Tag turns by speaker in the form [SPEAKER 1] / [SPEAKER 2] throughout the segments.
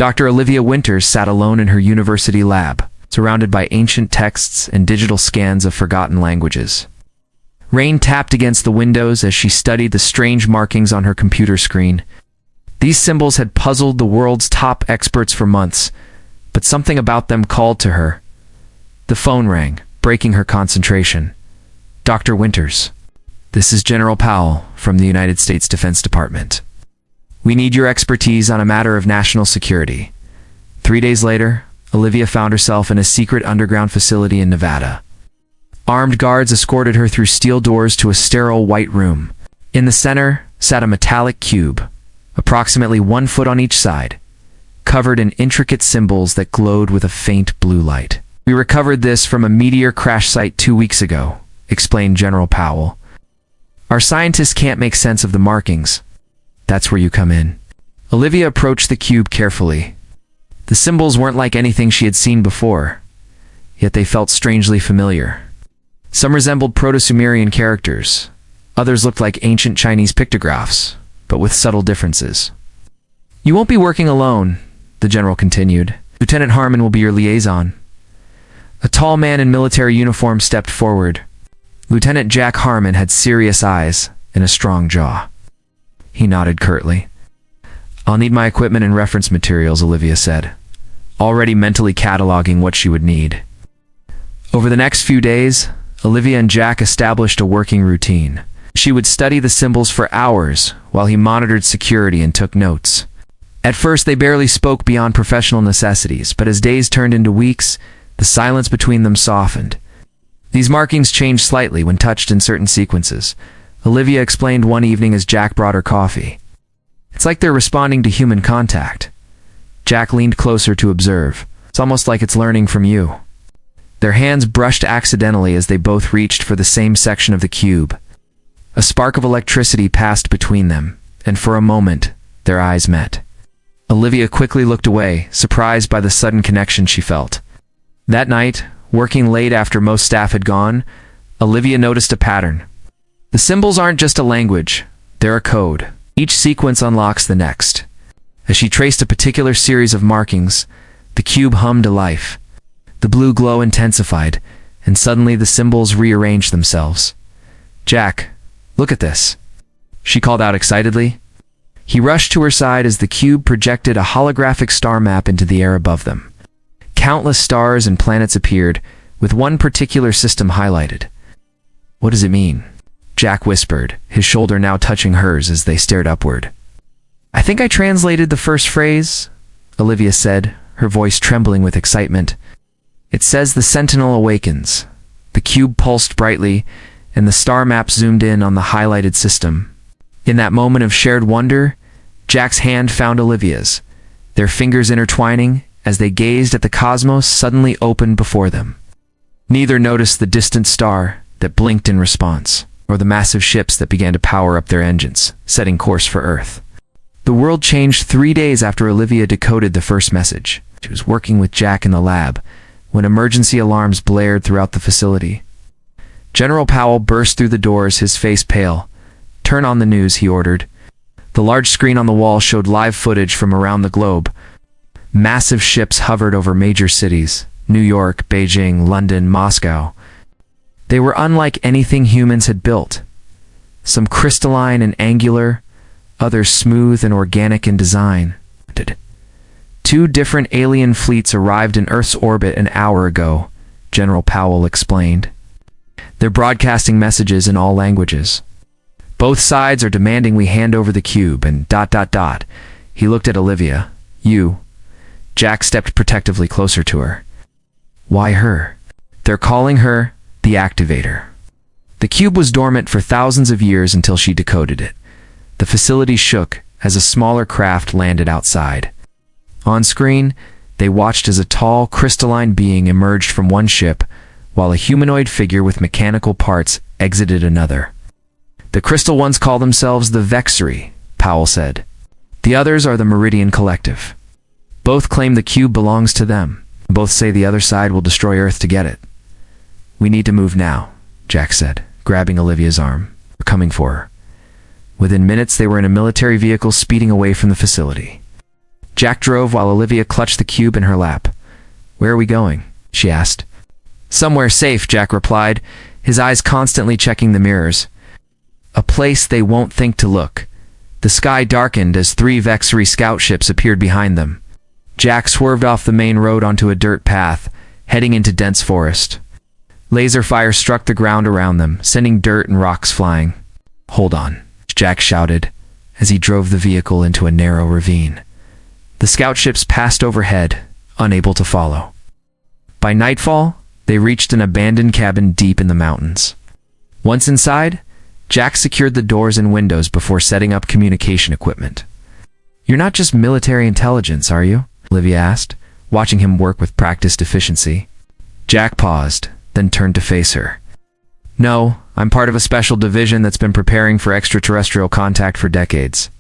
[SPEAKER 1] Dr. Olivia Winters sat alone in her university lab, surrounded by ancient texts and digital scans of forgotten languages. Rain tapped against the windows as she studied the strange markings on her computer screen. These symbols had puzzled the world's top experts for months, but something about them called to her. The phone rang, breaking her concentration. Dr. Winters, this is General Powell from the United States Defense Department. We need your expertise on a matter of national security. 3 days later, Olivia found herself in a secret underground facility in Nevada. Armed guards escorted her through steel doors to a sterile white room. In the center sat a metallic cube, approximately 1 foot on each side, covered in intricate symbols that glowed with a faint blue light. We recovered this from a meteor crash site 2 weeks ago, explained General Powell. Our scientists can't make sense of the markings. That's where you come in. Olivia approached the cube carefully. The symbols weren't like anything she had seen before, yet they felt strangely familiar. Some resembled Proto-Sumerian characters. Others looked like ancient Chinese pictographs, but with subtle differences. You won't be working alone, the general continued. Lieutenant Harmon will be your liaison. A tall man in military uniform stepped forward. Lieutenant Jack Harmon had serious eyes and a strong jaw. He nodded curtly. I'll need my equipment and reference materials, Olivia said, already mentally cataloging what she would need. Over the next few days, Olivia and Jack established a working routine. She would study the symbols for hours while he monitored security and took notes. At first, they barely spoke beyond professional necessities, but as days turned into weeks, the silence between them softened. These markings changed slightly when touched in certain sequences. Olivia explained one evening as Jack brought her coffee. It's like they're responding to human contact. Jack leaned closer to observe. It's almost like it's learning from you. Their hands brushed accidentally as they both reached for the same section of the cube. A spark of electricity passed between them, and for a moment, their eyes met. Olivia quickly looked away, surprised by the sudden connection she felt. That night, working late after most staff had gone, Olivia noticed a pattern. The symbols aren't just a language, they're a code. Each sequence unlocks the next. As she traced a particular series of markings, the cube hummed to life. The blue glow intensified, and suddenly the symbols rearranged themselves. Jack, look at this, she called out excitedly. He rushed to her side as the cube projected a holographic star map into the air above them. Countless stars and planets appeared, with one particular system highlighted. What does it mean? Jack whispered, his shoulder now touching hers as they stared upward. I think I translated the first phrase, Olivia said, her voice trembling with excitement. It says the Sentinel awakens. The cube pulsed brightly, and the star map zoomed in on the highlighted system. In that moment of shared wonder, Jack's hand found Olivia's, their fingers intertwining as they gazed at the cosmos suddenly opened before them. Neither noticed the distant star that blinked in response, or the massive ships that began to power up their engines, setting course for Earth. The world changed 3 days after Olivia decoded the first message. She was working with Jack in the lab when emergency alarms blared throughout the facility. General Powell burst through the doors, his face pale. Turn on the news, he ordered. The large screen on the wall showed live footage from around the globe. Massive ships hovered over major cities: New York, Beijing, London, Moscow. They were unlike anything humans had built. Some crystalline and angular, others smooth and organic in design. 2 different alien fleets arrived in Earth's orbit an hour ago, General Powell explained. They're broadcasting messages in all languages. Both sides are demanding we hand over the cube and ... He looked at Olivia. You. Jack stepped protectively closer to her. Why her? They're calling her the Activator. The cube was dormant for thousands of years until she decoded it. The facility shook as a smaller craft landed outside. On screen, they watched as a tall, crystalline being emerged from one ship, while a humanoid figure with mechanical parts exited another. The crystal ones call themselves the Vexery, Powell said. The others are the Meridian Collective. Both claim the cube belongs to them. Both say the other side will destroy Earth to get it. We need to move now, Jack said, grabbing Olivia's arm. We're coming for her. Within minutes, they were in a military vehicle speeding away from the facility. Jack drove while Olivia clutched the cube in her lap. "Where are we going?" she asked. "Somewhere safe," Jack replied, his eyes constantly checking the mirrors. "A place they won't think to look." The sky darkened as 3 Vexry scout ships appeared behind them. Jack swerved off the main road onto a dirt path, heading into dense forest. Laser fire struck the ground around them, sending dirt and rocks flying. "Hold on," Jack shouted, as he drove the vehicle into a narrow ravine. The scout ships passed overhead, unable to follow. By nightfall, they reached an abandoned cabin deep in the mountains. Once inside, Jack secured the doors and windows before setting up communication equipment. "You're not just military intelligence, are you?" Olivia asked, watching him work with practiced efficiency. Jack paused, then turned to face her. "No, I'm part of a special division that's been preparing for extraterrestrial contact for decades.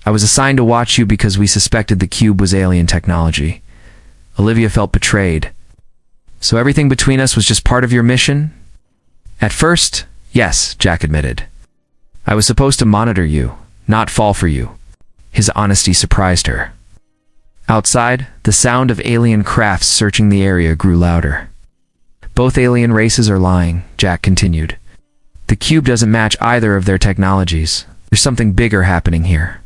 [SPEAKER 1] I was assigned to watch you because we suspected the cube was alien technology." Olivia felt betrayed. "So everything between us was just part of your mission?" "At first, yes," Jack admitted. "I was supposed to monitor you, not fall for you." His honesty surprised her. Outside, the sound of alien crafts searching the area grew louder. "Both alien races are lying," Jack continued. "The cube doesn't match either of their technologies. There's something bigger happening here."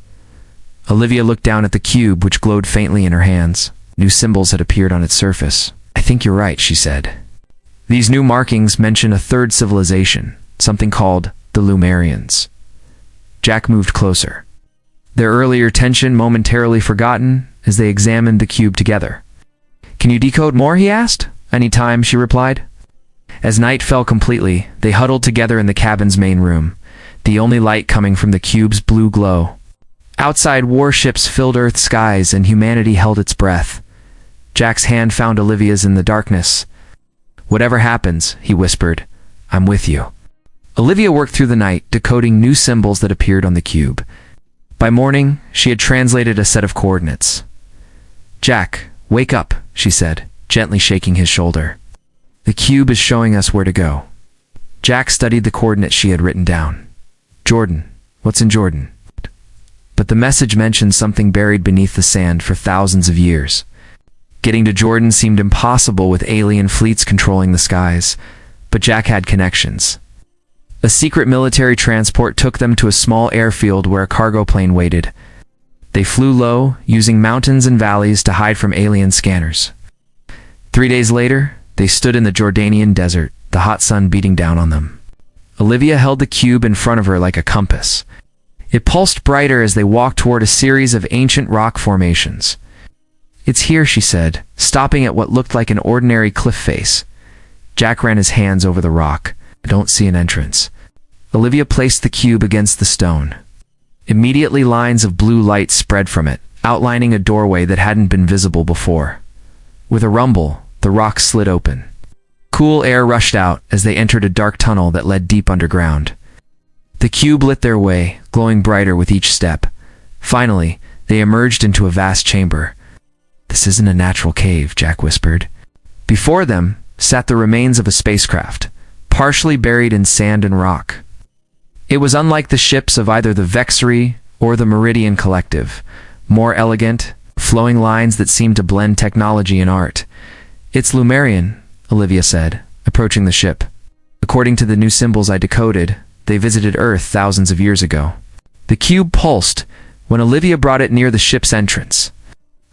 [SPEAKER 1] Olivia looked down at the cube, which glowed faintly in her hands. New symbols had appeared on its surface. "I think you're right," she said. "These new markings mention a third civilization, something called the Lumerians." Jack moved closer. Their earlier tension momentarily forgotten as they examined the cube together. "Can you decode more?" he asked. "Anytime," she replied. As night fell completely, they huddled together in the cabin's main room, the only light coming from the cube's blue glow. Outside, warships filled Earth's skies and humanity held its breath. Jack's hand found Olivia's in the darkness. "Whatever happens," he whispered, "I'm with you." Olivia worked through the night, decoding new symbols that appeared on the cube. By morning, she had translated a set of coordinates. "Jack, wake up," she said, gently shaking his shoulder. "The cube is showing us where to go." Jack studied the coordinates she had written down. "Jordan. What's in Jordan?" But the message mentioned something buried beneath the sand for thousands of years. Getting to Jordan seemed impossible with alien fleets controlling the skies, but Jack had connections. A secret military transport took them to a small airfield where a cargo plane waited. They flew low, using mountains and valleys to hide from alien scanners. 3 days later, they stood in the Jordanian desert, the hot sun beating down on them. Olivia held the cube in front of her like a compass. It pulsed brighter as they walked toward a series of ancient rock formations. "It's here," she said, stopping at what looked like an ordinary cliff face. Jack ran his hands over the rock. "I don't see an entrance." Olivia placed the cube against the stone. Immediately, lines of blue light spread from it, outlining a doorway that hadn't been visible before. With a rumble, the rock slid open. Cool air rushed out as they entered a dark tunnel that led deep underground. The cube lit their way, glowing brighter with each step. Finally, they emerged into a vast chamber. "This isn't a natural cave," Jack whispered. Before them sat the remains of a spacecraft, partially buried in sand and rock. It was unlike the ships of either the Vexry or the Meridian Collective, more elegant, flowing lines that seemed to blend technology and art. "It's Lumerian," Olivia said, approaching the ship. "According to the new symbols I decoded, they visited Earth thousands of years ago." The cube pulsed when Olivia brought it near the ship's entrance.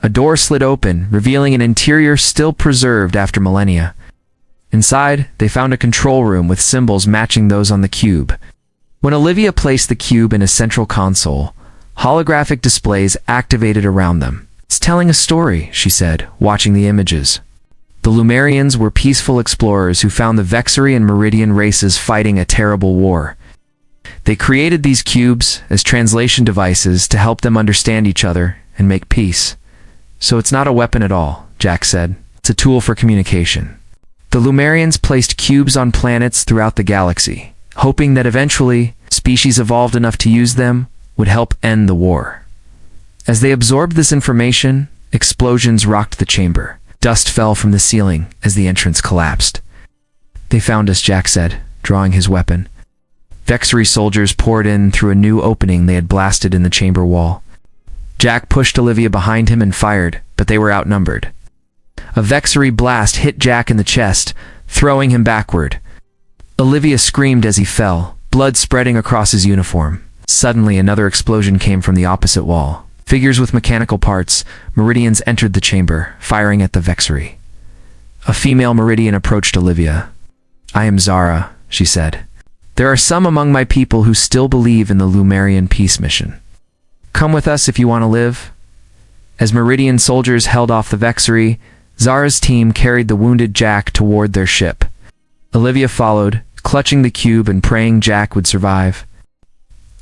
[SPEAKER 1] A door slid open, revealing an interior still preserved after millennia. Inside, they found a control room with symbols matching those on the cube. When Olivia placed the cube in a central console, holographic displays activated around them. "It's telling a story," she said, watching the images. The Lumerians were peaceful explorers who found the Vexry and Meridian races fighting a terrible war. They created these cubes as translation devices to help them understand each other and make peace. "So it's not a weapon at all," Jack said. "It's a tool for communication." The Lumerians placed cubes on planets throughout the galaxy, hoping that eventually species evolved enough to use them would help end the war. As they absorbed this information, explosions rocked the chamber. Dust fell from the ceiling as the entrance collapsed. "They found us," Jack said, drawing his weapon. Vexry soldiers poured in through a new opening they had blasted in the chamber wall. Jack pushed Olivia behind him and fired, but they were outnumbered. A Vexery blast hit Jack in the chest, throwing him backward. Olivia screamed as he fell, blood spreading across his uniform. Suddenly, another explosion came from the opposite wall. Figures with mechanical parts, Meridians entered the chamber, firing at the Vexery. A female Meridian approached Olivia. "I am Zara," she said. "There are some among my people who still believe in the Lumerian peace mission. Come with us if you want to live." As Meridian soldiers held off the Vexery, Zara's team carried the wounded Jack toward their ship. Olivia followed, clutching the cube and praying Jack would survive.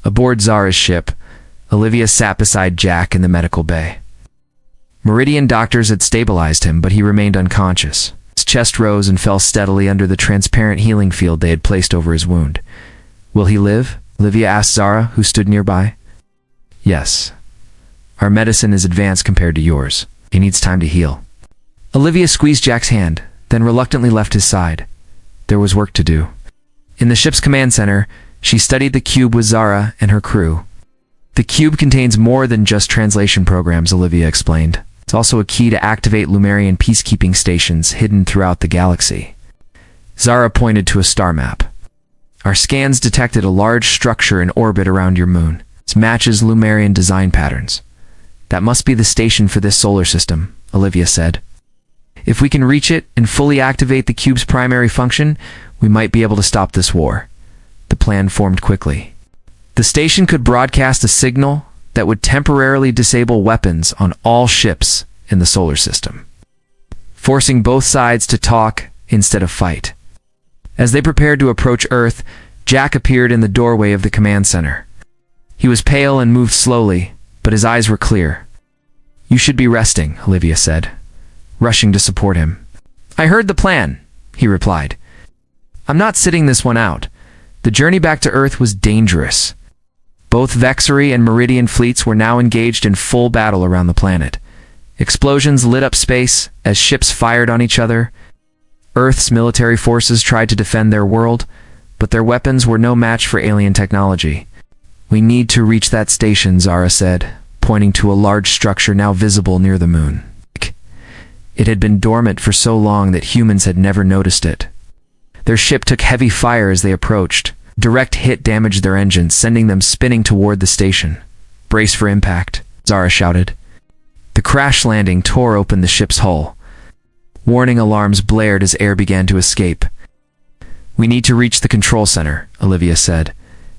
[SPEAKER 1] Aboard Zara's ship, Olivia sat beside Jack in the medical bay. Meridian doctors had stabilized him, but he remained unconscious. His chest rose and fell steadily under the transparent healing field they had placed over his wound. "Will he live?" Olivia asked Zara, who stood nearby. "Yes. Our medicine is advanced compared to yours. He needs time to heal." Olivia squeezed Jack's hand, then reluctantly left his side. There was work to do. In the ship's command center, she studied the cube with Zara and her crew. "The cube contains more than just translation programs," Olivia explained. "It's also a key to activate Lumerian peacekeeping stations hidden throughout the galaxy." Zara pointed to a star map. "Our scans detected a large structure in orbit around your moon. It matches Lumerian design patterns. That must be the station for this solar system," Olivia said. "If we can reach it and fully activate the cube's primary function, we might be able to stop this war." The plan formed quickly. The station could broadcast a signal that would temporarily disable weapons on all ships in the solar system, forcing both sides to talk instead of fight. As they prepared to approach Earth, Jack appeared in the doorway of the command center. He was pale and moved slowly, but his eyes were clear. "You should be resting," Olivia said, rushing to support him. "I heard the plan," he replied. "I'm not sitting this one out." The journey back to Earth was dangerous. Both Vexery and Meridian fleets were now engaged in full battle around the planet. Explosions lit up space as ships fired on each other. Earth's military forces tried to defend their world, but their weapons were no match for alien technology. "We need to reach that station," Zara said, pointing to a large structure now visible near the moon. It had been dormant for so long that humans had never noticed it. Their ship took heavy fire as they approached. Direct hit damaged their engines, sending them spinning toward the station. "Brace for impact," Zara shouted. The crash landing tore open the ship's hull. Warning alarms blared as air began to escape. "We need to reach the control center," Olivia said,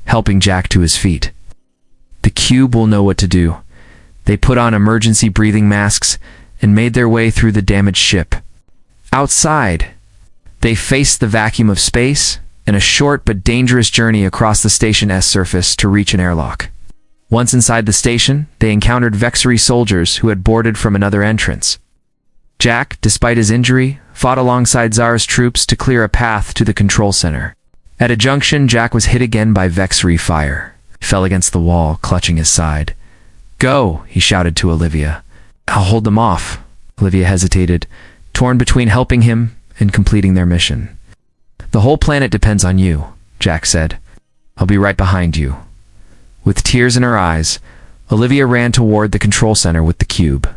[SPEAKER 1] helping Jack to his feet. "The cube will know what to do." They put on emergency breathing masks and made their way through the damaged ship. Outside, they faced the vacuum of space and a short but dangerous journey across the station's surface to reach an airlock. Once inside the station, they encountered Vexery soldiers who had boarded from another entrance. Jack, despite his injury, fought alongside Zara's troops to clear a path to the control center. At a junction, Jack was hit again by Vexery fire. He fell against the wall, clutching his side. "Go," he shouted to Olivia. "I'll hold them off." Olivia hesitated, torn between helping him and completing their mission. "The whole planet depends on you," Jack said. "I'll be right behind you." With tears in her eyes, Olivia ran toward the control center with the cube.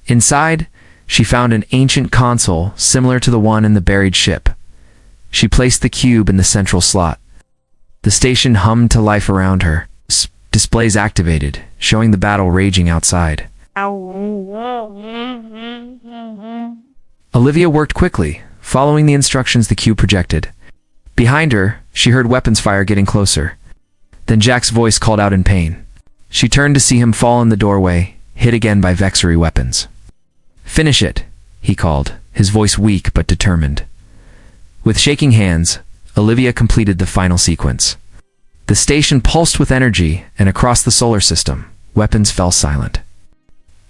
[SPEAKER 1] Inside, she found an ancient console similar to the one in the buried ship. She placed the cube in the central slot. The station hummed to life around her. Displays activated, showing the battle raging outside. Olivia worked quickly, following the instructions the cube projected. Behind her, she heard weapons fire getting closer. Then Jack's voice called out in pain. She turned to see him fall in the doorway, hit again by Vexery weapons. "Finish it," he called, his voice weak but determined. With shaking hands, Olivia completed the final sequence. The station pulsed with energy, and across the solar system, weapons fell silent.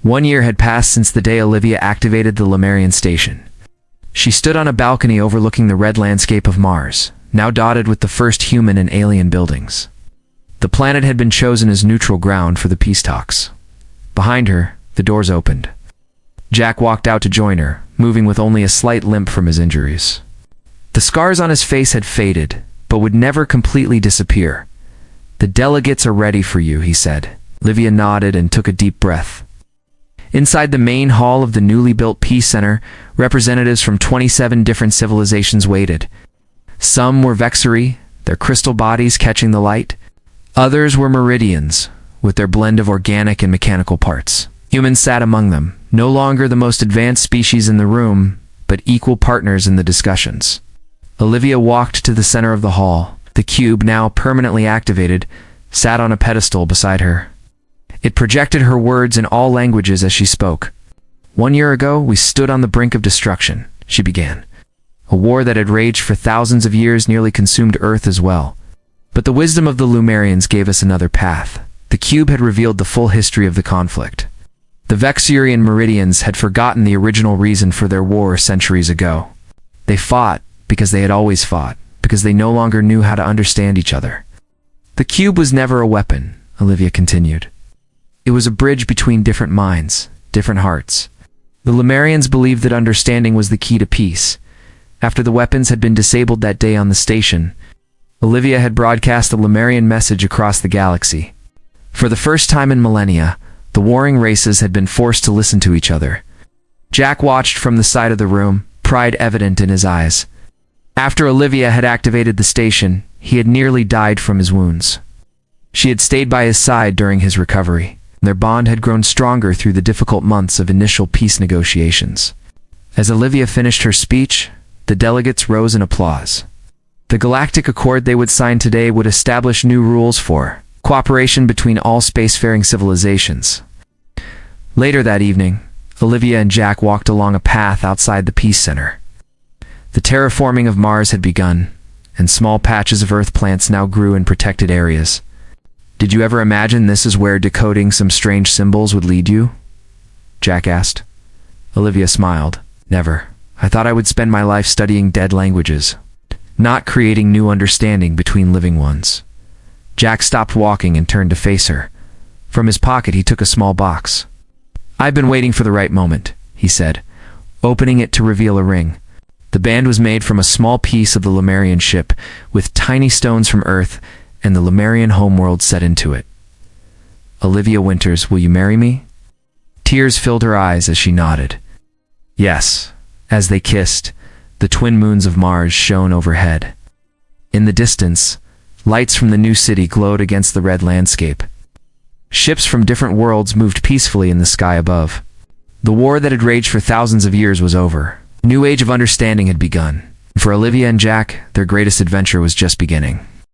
[SPEAKER 1] 1 year had passed since the day Olivia activated the Lumerian station. She stood on a balcony overlooking the red landscape of Mars, now dotted with the first human and alien buildings. The planet had been chosen as neutral ground for the peace talks. Behind her, the doors opened. Jack walked out to join her, moving with only a slight limp from his injuries. The scars on his face had faded, but would never completely disappear. "The delegates are ready for you," he said, Olivia nodded and took a deep breath. Inside the main hall of the newly built Peace Center, representatives from 27 different civilizations waited. Some were Vexari, their crystal bodies catching the light. Others were Meridians, with their blend of organic and mechanical parts. Humans sat among them, no longer the most advanced species in the room, but equal partners in the discussions. Olivia walked to the center of the hall. The cube, now permanently activated, sat on a pedestal beside her. It projected her words in all languages as she spoke. 1 year ago, we stood on the brink of destruction, she began. A war that had raged for thousands of years nearly consumed Earth as well. But the wisdom of the Lumerians gave us another path. The cube had revealed the full history of the conflict. The Vexurian Meridians had forgotten the original reason for their war centuries ago. They fought because they had always fought, because they no longer knew how to understand each other. The cube was never a weapon, Olivia continued. It was a bridge between different minds, different hearts. The Lumerians believed that understanding was the key to peace. After the weapons had been disabled that day on the station, Olivia had broadcast the Lumerian message across the galaxy. For the first time in millennia, the warring races had been forced to listen to each other. Jack watched from the side of the room, pride evident in his eyes. After Olivia had activated the station, he had nearly died from his wounds. She had stayed by his side during his recovery. Their bond had grown stronger through the difficult months of initial peace negotiations. As Olivia finished her speech, the delegates rose in applause. The Galactic Accord they would sign today would establish new rules for cooperation between all spacefaring civilizations. Later that evening, Olivia and Jack walked along a path outside the Peace Center. The terraforming of Mars had begun, and small patches of Earth plants now grew in protected areas. Did you ever imagine this is where decoding some strange symbols would lead you? Jack asked. Olivia smiled. Never. I thought I would spend my life studying dead languages, not creating new understanding between living ones. Jack stopped walking and turned to face her. From his pocket he took a small box. I've been waiting for the right moment, he said, opening it to reveal a ring. The band was made from a small piece of the Lumerian ship, with tiny stones from Earth and the Lumerian homeworld set into it. Olivia Winters, will you marry me? Tears filled her eyes as she nodded. Yes. As they kissed, the twin moons of Mars shone overhead. In the distance, lights from the new city glowed against the red landscape. Ships from different worlds moved peacefully in the sky above. The war that had raged for thousands of years was over. A new age of understanding had begun. For Olivia and Jack, their greatest adventure was just beginning.